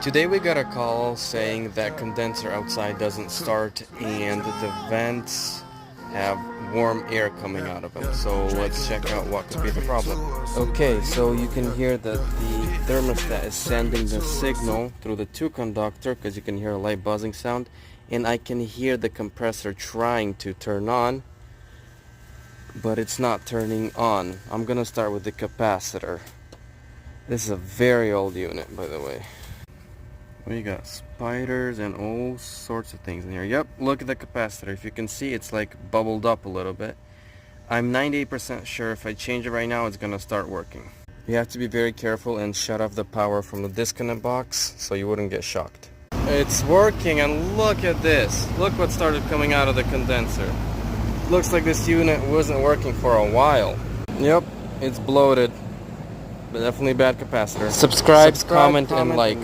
Today we got a call saying that condenser outside doesn't start and the vents have warm air coming out of them. So let's check out what could be the problem. Okay, so you can hear that the thermostat is sending the signal through the two conductor because you can hear a light buzzing sound, and I can hear the compressor trying to turn on, but it's not turning on. I'm gonna start with the capacitor. This is a very old unit, by the way. We got spiders and all sorts of things in here. Yep, look at the capacitor. If you can see, it's like bubbled up a little bit. I'm 98% sure if I change it right now, it's gonna start working. You have to be very careful and shut off the power from the disconnect box so you wouldn't get shocked. It's working, and look at this. Look what started coming out of the condenser. Looks like this unit wasn't working for a while. Yep, it's bloated. But definitely bad capacitor. Subscribe, comment, and like.